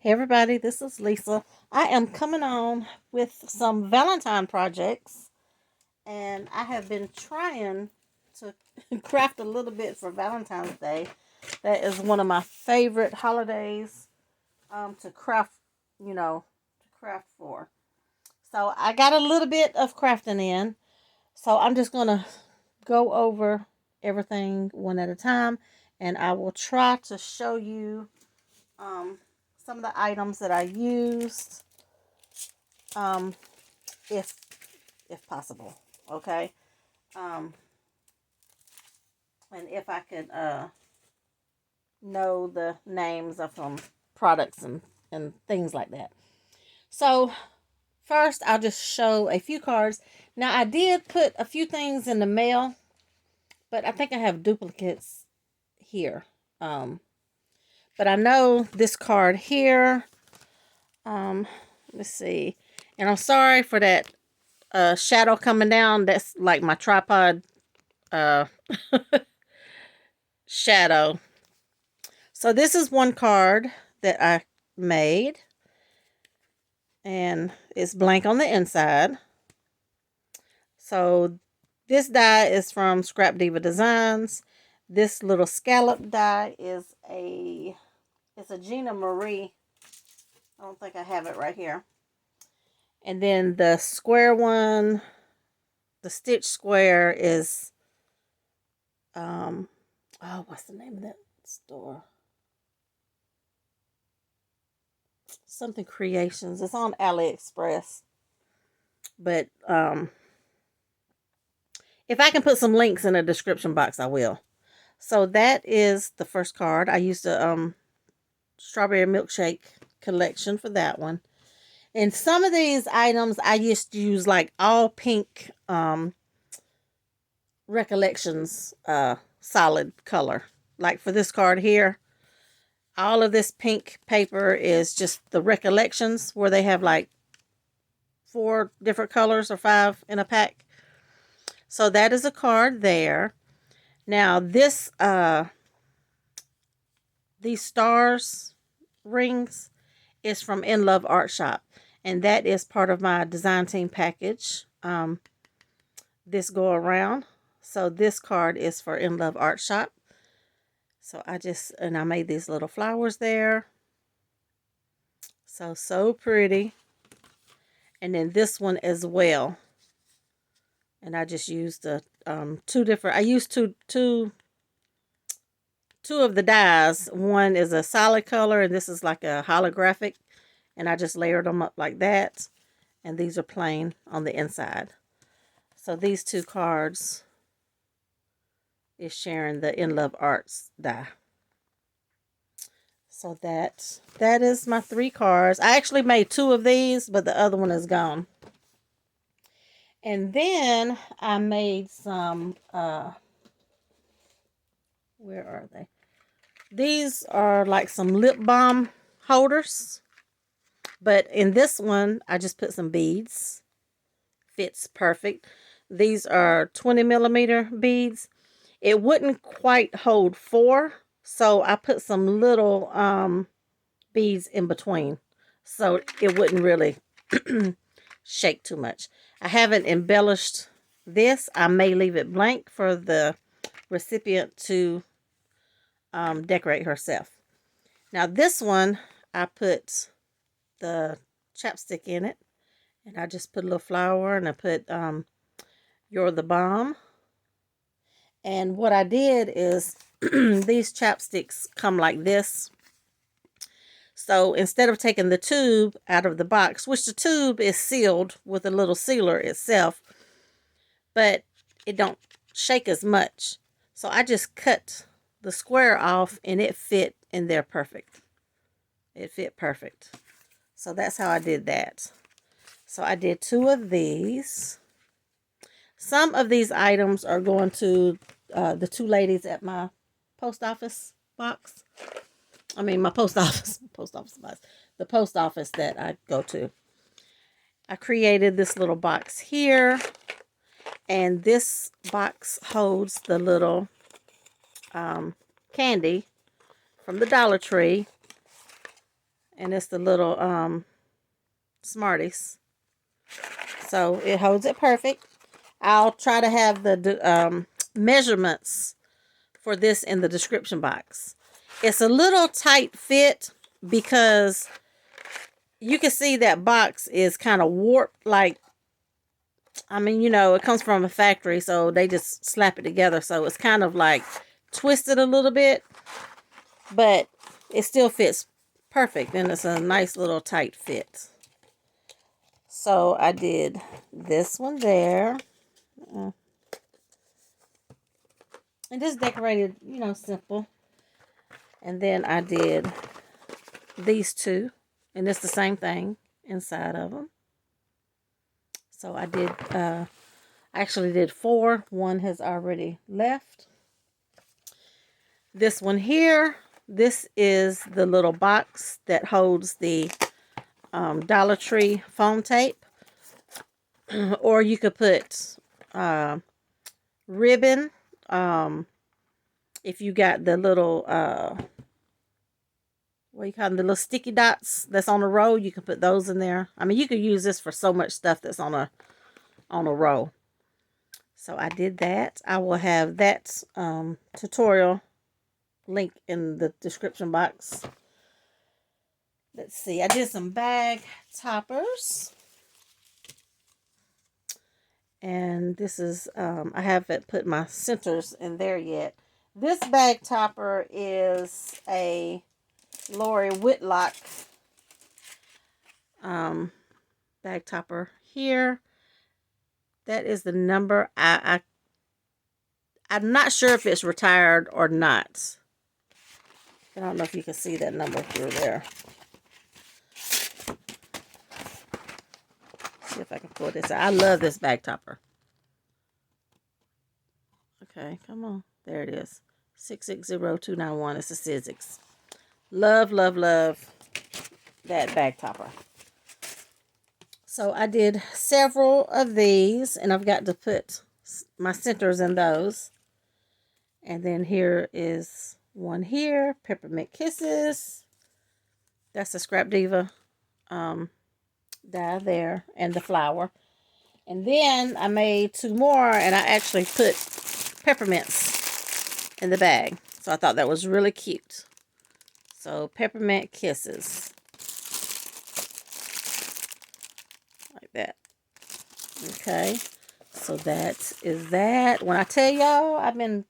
Hey everybody, this is Lisa. I am coming on with some Valentine projects, and I have been trying to craft a little bit for Valentine's Day. That is one of my favorite holidays to craft, to craft for. So I got a little bit of crafting in. So I'm just going to go over everything one at a time, and I will try to show you um, some of the items that I used, um, if possible. Okay, um, and if I could know the names of some products and things like that. So first, I'll just show a few cards. Now I did put a few things in the mail, but I think I have duplicates here. But I know this card here. Let's see. And I'm sorry for that shadow coming down. That's like my tripod uh, shadow. So this is one card that I made. And it's blank on the inside. So this die is from Scrap Diva Designs. This little scallop die is it's a Gina Marie. I don't think I have it right here. And then the square one, the stitch square is what's the name of that store? Something Creations. It's on AliExpress. But if I can put some links in the description box, I will. So that is the first card. I used a strawberry milkshake collection for that one. And some of these items I used to use like all pink recollections solid color. Like for this card here, all of this pink paper is just the recollections where they have like 4 different colors or 5 in a pack. So that is a card there. Now this these stars rings is from In Love Art Shop, and that is part of my design team package. This go around. So this card is for In Love Art Shop. So I made these little flowers there. So pretty. And then this one as well. And I just used the two different. I used two of the dyes. One is a solid color, and this is like a holographic. And I just layered them up like that. And these are plain on the inside. So these 2 cards is sharing the In Love Arts die. So that is my 3 cards. I actually made 2 of these, but the other one is gone. And then I made some, where are they? These are like some lip balm holders. But in this one, I just put some beads. Fits perfect. These are 20 millimeter beads. It wouldn't quite hold 4, so I put some little beads in between, so it wouldn't really shake too much. I haven't embellished this. I may leave it blank for the recipient to decorate herself. Now this one, I put the chapstick in it, and I just put a little flower, and I put You're the Bomb. And what I did is these chapsticks come like this. So instead of taking the tube out of the box, which the tube is sealed with a little sealer itself, but it don't shake as much. So I just cut the square off, and it fit in there perfect. It fit perfect. So that's how I did that. So I did 2 of these. Some of these items are going to the 2 ladies at my post office box. I mean, my post office box. The post office that I go to. I created this little box here. And this box holds the little candy from the Dollar Tree. And it's the little Smarties. So it holds it perfect. I'll try to have the measurements for this in the description box. It's a little tight fit because you can see that box is kind of warped. Like, I mean, you know, it comes from a factory, so they just slap it together. So it's kind of like twisted a little bit, but it still fits perfect. And it's a nice little tight fit. So I did this one there. And just decorated, you know, simple. And then I did these two. And it's the same thing inside of them. So I did, actually did 4. One has already left. This one here, this is the little box that holds the Dollar Tree foam tape. Or you could put ribbon. If you got the little, what do you call them? The little sticky dots that's on a roll, you can put those in there. I mean, you could use this for so much stuff that's on a roll. So I did that. I will have that tutorial link in the description box. Let's see. I did some bag toppers. And this is, I haven't put my centers in there yet. This bag topper is a Lori Whitlock bag topper here. That is the number. I'm not sure if it's retired or not. I don't know if you can see that number through there. See if I can pull this out. I love this bag topper. Okay, come on. There it is. 660291. It's a Sizzix. Love, love, love that bag topper. So I did several of these, and I've got to put my centers in those. And then here is one here, Peppermint Kisses. That's a Scrap Diva die there, and the flower. And then I made 2 more, and I actually put peppermints in the bag. So I thought that was really cute. So Peppermint Kisses. Like that. Okay. So that is that. When I tell y'all, I've been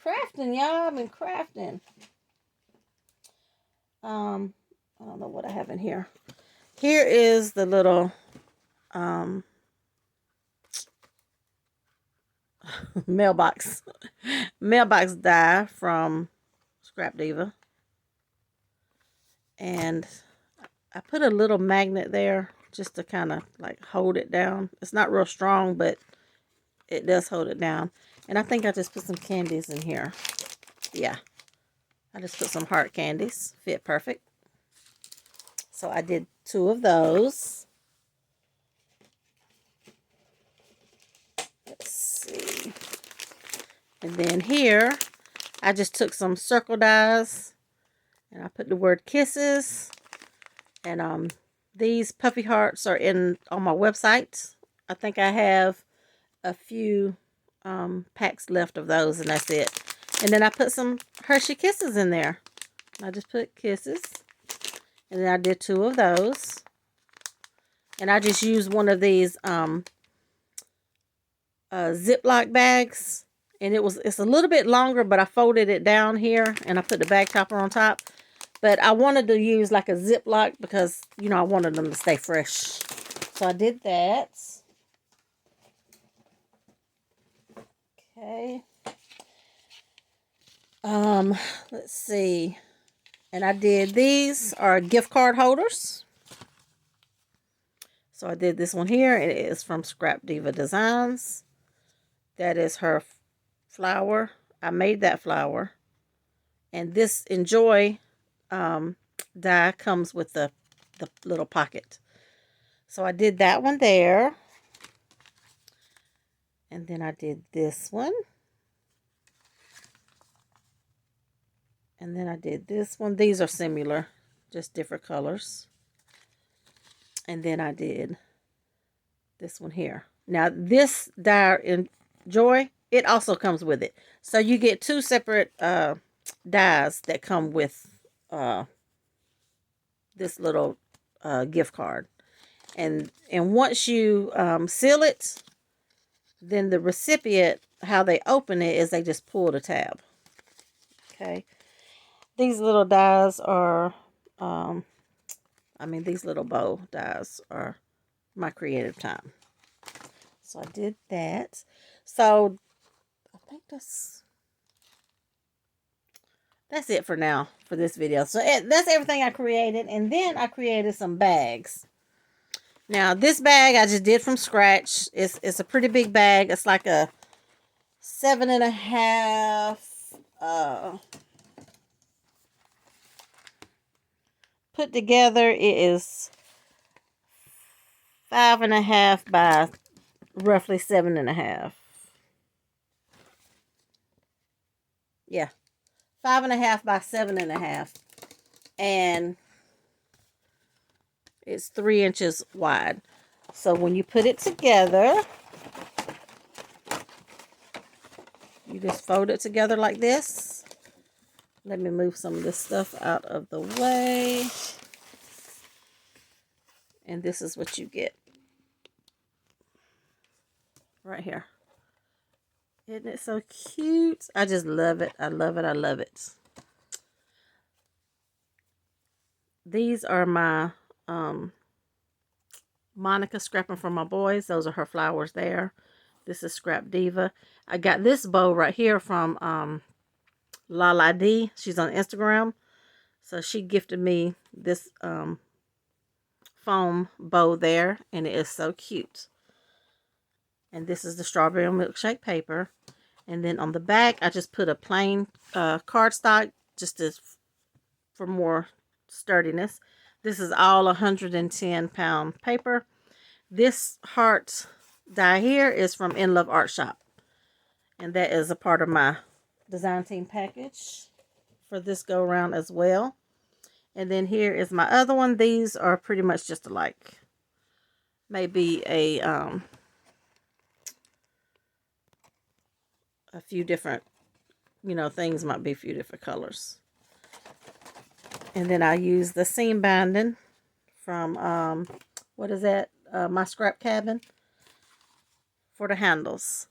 crafting, y'all. I've been crafting. I don't know what I have in here. Here is the little Mailbox die from Scrap Diva. And I put a little magnet there just to kind of like hold it down. It's not real strong, but it does hold it down. And I think I just put some candies in here. Yeah. I just put some heart candies. Fit perfect. So I did 2 of those. Let's see. And then here, I just took some circle dies. And I put the word kisses. And these puffy hearts are on my website. I think I have a few packs left of those, and that's it. And then I put some Hershey Kisses in there. I just put kisses. And then I did 2 of those. And I just used one of these Ziploc bags. And it's a little bit longer, but I folded it down here. And I put the bag topper on top. But I wanted to use like a Ziploc because, you know, I wanted them to stay fresh. So I did that. Okay. Let's see. And I did, these are gift card holders. So I did this one here. It is from Scrap Diva Designs. That is her flower. I made that flower. And this Enjoy die comes with the little pocket. So I did that one there. And then I did this one. And then I did this one. These are similar just different colors. And then I did this one here. Now this die in Joy, it also comes with it. So you get 2 separate dies that come with this little gift card. And once you seal it, then the recipient, how they open it is they just pull the tab. Okay. These little dies are, these little bow dies are my creative time. So I did that. So I think that's it for now for this video. So that's everything I created. And then I created some bags. Now this bag I just did from scratch. It's a pretty big bag. It's like a 7.5 put together. It is 5.5 by roughly 7.5. Yeah, 5.5 by 7.5, and it's 3 inches wide. So when you put it together, you just fold it together like this. Let me move some of this stuff out of the way. And this is what you get right here. Isn't it so cute? I just love it. I love it. I love it. These are my Monica scrapping for my boys. Those are her flowers there. This is Scrap Diva. I got this bow right here from Lala D. She's on Instagram. So she gifted me this foam bow there. And it is so cute. And this is the strawberry milkshake paper. And then on the back, I just put a plain cardstock just for more sturdiness. This is all 110-pound paper. This heart die here is from In Love Art Shop. And that is a part of my design team package for this go around as well. And then here is my other one. These are pretty much just alike. Maybe a few different, things might be a few different colors. And then I use the seam binding from, what is that? My Scrap Cabin for the handles.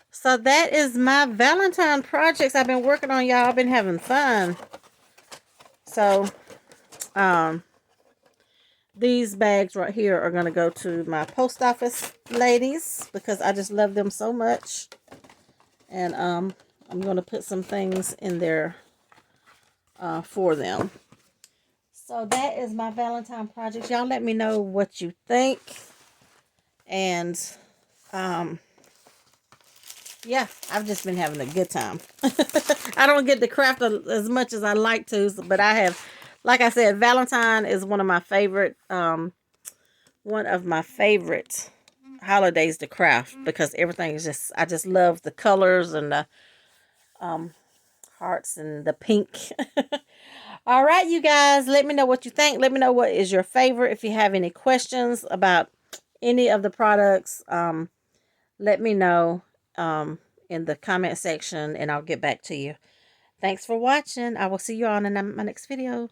So that is my Valentine projects I've been working on, y'all. I've been having fun. So, these bags right here are going to go to my post office ladies because I just love them so much. And I'm going to put some things in there for them. So that is my Valentine project. Y'all let me know what you think. And yeah, I've just been having a good time. I don't get to craft as much as I like to, but I have, like I said, Valentine is one of my favorite holidays to craft because everything is just, I just love the colors and the hearts and the pink. All right, you guys, let me know what you think. Let me know what is your favorite. If you have any questions about any of the products, let me know in the comment section and I'll get back to you. Thanks for watching. I will see you all in my next video.